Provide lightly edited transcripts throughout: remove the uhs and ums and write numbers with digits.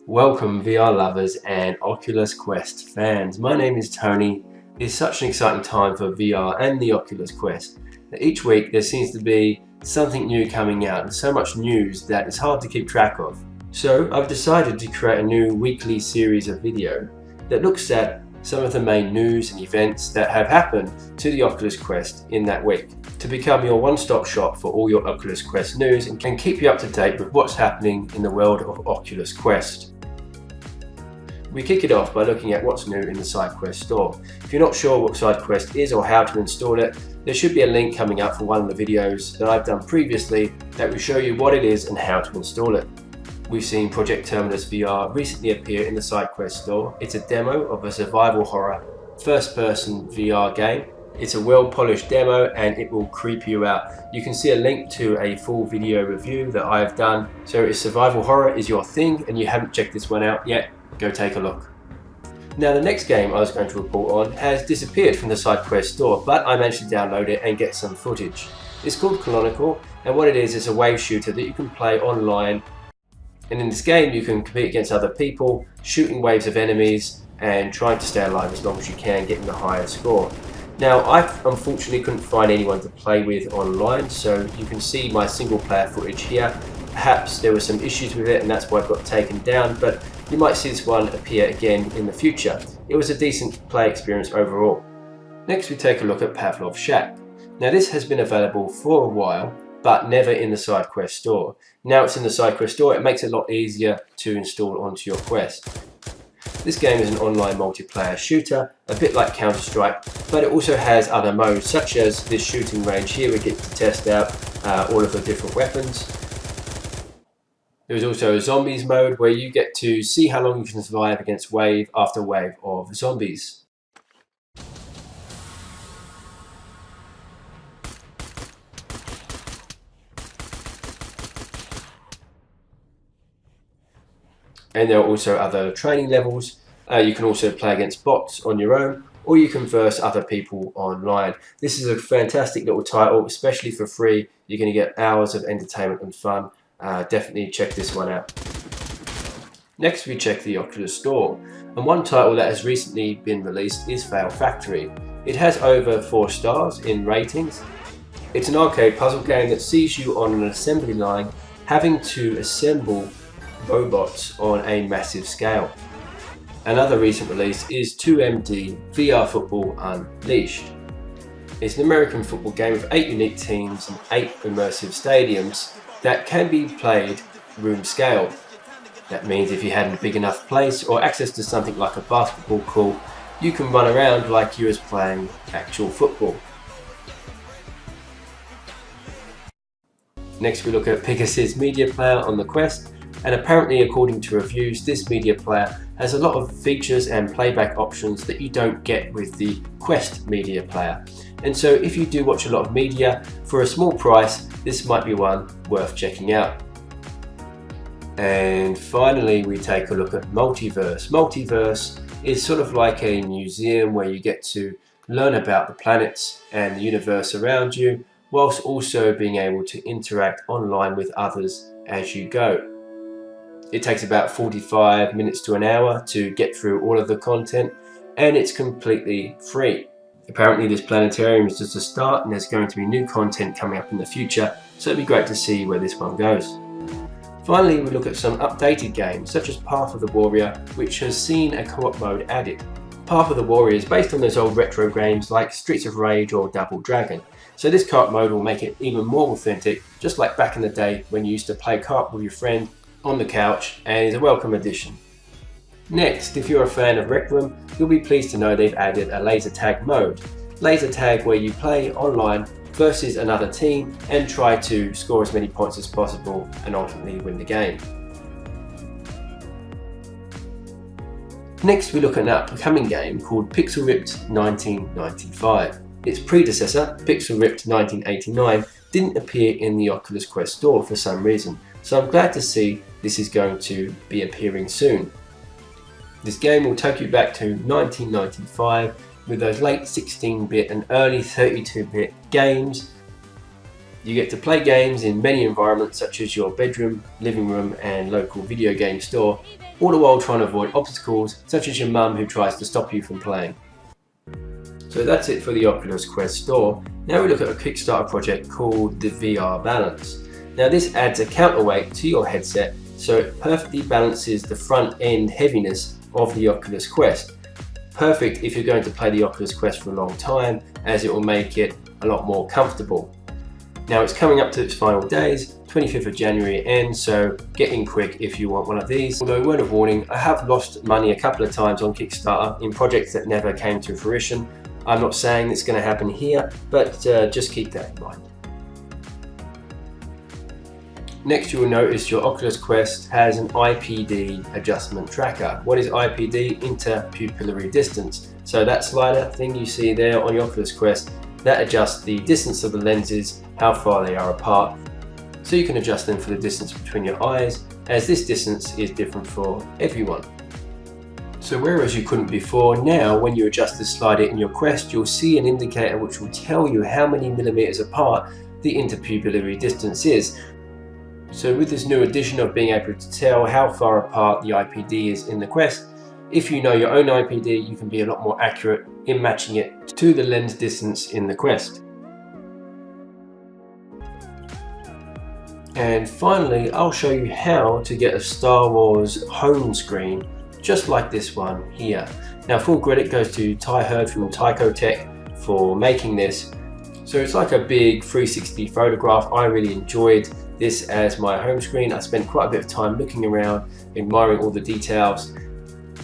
Welcome VR lovers and Oculus Quest fans. My name is Tony. It's such an exciting time for VR and the Oculus Quest. Each week there seems to be something new coming out and so much news that it's hard to keep track of. So I've decided to create a new weekly series of video that looks at some of the main news and events that have happened to the Oculus Quest in that week, to become your one-stop shop for all your Oculus Quest news and can keep you up to date with what's happening in the world of Oculus Quest. We kick it off by looking at what's new in the SideQuest store. If you're not sure what SideQuest is or how to install it, there should be a link coming up for one of the videos that I've done previously that will show you what it is and how to install it. We've seen Project Terminus VR recently appear in the SideQuest store. It's a demo of a survival horror first-person VR game. It's a well-polished demo and it will creep you out. You can see a link to a full video review that I've done. So if survival horror is your thing and you haven't checked this one out yet, go take a look. Now the next game I was going to report on has disappeared from the SideQuest store, but I managed to download it and get some footage. It's called Colonicle, and what it is a wave shooter that you can play online. And in this game you can compete against other people, shooting waves of enemies and trying to stay alive as long as you can, getting the highest score. Now I unfortunately couldn't find anyone to play with online, so you can see my single player footage here. Perhaps there were some issues with it and that's why it got taken down, but you might see this one appear again in the future. It was a decent play experience overall. Next we take a look at Pavlov Shack. Now this has been available for a while, but never in the SideQuest store. Now it's in the SideQuest store, it makes it a lot easier to install onto your Quest. This game is an online multiplayer shooter, a bit like Counter-Strike, but it also has other modes such as this shooting range here. We get to test out all of the different weapons. There is also a zombies mode where you get to see how long you can survive against wave after wave of zombies. And there are also other training levels. You can also play against bots on your own, or you can verse other people online. This is a fantastic little title, especially for free. You're going to get hours of entertainment and fun. Definitely check this one out. Next we check the Oculus store, and one title that has recently been released is Val Factory. It has over 4 stars in ratings. It's an arcade puzzle game that sees you on an assembly line having to assemble robots on a massive scale. Another recent release is 2MD VR Football Unleashed. It's an American football game with 8 unique teams and 8 immersive stadiums that can be played room scale. That means if you had a big enough place or access to something like a basketball court, you can run around like you was playing actual football. Next we look at Pegasus media player on the Quest, and apparently according to reviews this media player has a lot of features and playback options that you don't get with the Quest media player. And so if you do watch a lot of media for a small price, this might be one worth checking out. And finally we take a look at Multiverse. Multiverse is sort of like a museum where you get to learn about the planets and the universe around you, whilst also being able to interact online with others as you go. It takes about 45 minutes to an hour to get through all of the content, and it's completely free. Apparently this planetarium is just a start and there's going to be new content coming up in the future, so it'd be great to see where this one goes. Finally we look at some updated games such as Path of the Warrior, which has seen a co-op mode added. Path of the Warrior is based on those old retro games like Streets of Rage or Double Dragon, so this co-op mode will make it even more authentic, just like back in the day when you used to play co-op with your friend on the couch, and is a welcome addition. Next, if you're a fan of Rec Room, you'll be pleased to know they've added a laser tag mode. Laser tag where you play online versus another team and try to score as many points as possible and ultimately win the game. Next we look at an upcoming game called Pixel Ripped 1995. Its predecessor, Pixel Ripped 1989, didn't appear in the Oculus Quest store for some reason, so I'm glad to see this is going to be appearing soon. This game will take you back to 1995 with those late 16-bit and early 32-bit games. You get to play games in many environments such as your bedroom, living room and local video game store, all the while trying to avoid obstacles such as your mum who tries to stop you from playing. So that's it for the Oculus Quest store. Now we look at a Kickstarter project called the VR Balance. Now this adds a counterweight to your headset so it perfectly balances the front end heaviness of the Oculus Quest. Perfect if you're going to play the Oculus Quest for a long time, as it will make it a lot more comfortable. Now it's coming up to its final days, 25th of January it ends, so get in quick if you want one of these. Although word of warning, I have lost money a couple of times on Kickstarter in projects that never came to fruition. I'm not saying it's going to happen here, but just keep that in mind. Next you will notice your Oculus Quest has an IPD adjustment tracker. What is IPD? Inter-Pupillary Distance. So that slider thing you see there on your Oculus Quest, that adjusts the distance of the lenses, how far they are apart, so you can adjust them for the distance between your eyes, as this distance is different for everyone. So whereas you couldn't before, now when you adjust the slider in your Quest, you'll see an indicator which will tell you how many millimeters apart the interpupillary distance is. So with this new addition of being able to tell how far apart the IPD is in the Quest, if you know your own IPD, you can be a lot more accurate in matching it to the lens distance in the Quest. And finally, I'll show you how to get a Star Wars home screen just like this one here. Now full credit goes to Ty Hurd from Tyco Tech for making this. So it's like a big 360 photograph. I really enjoyed this as my home screen. I spent quite a bit of time looking around, admiring all the details.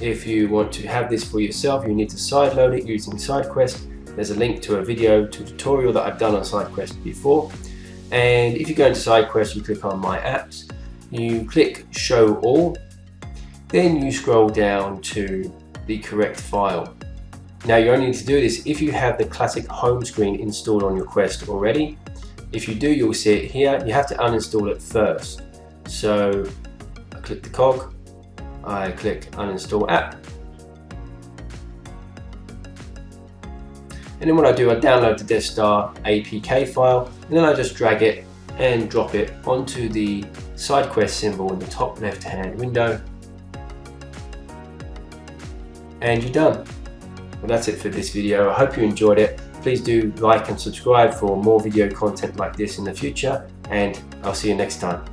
If you want to have this for yourself, you need to sideload it using SideQuest. There's a link to a video tutorial that I've done on SideQuest before. And if you go into SideQuest, you click on My Apps, you click Show All, then you scroll down to the correct file. Now you only need to do this if you have the classic home screen installed on your Quest already. If you do, you'll see it here. You have to uninstall it first. So I click the cog, I click Uninstall App. And then what I do, I download the Death Star APK file, and then I just drag it and drop it onto the SideQuest symbol in the top left hand window. And you're done. Well, that's it for this video. I hope you enjoyed it. Please do like and subscribe for more video content like this in the future, and I'll see you next time.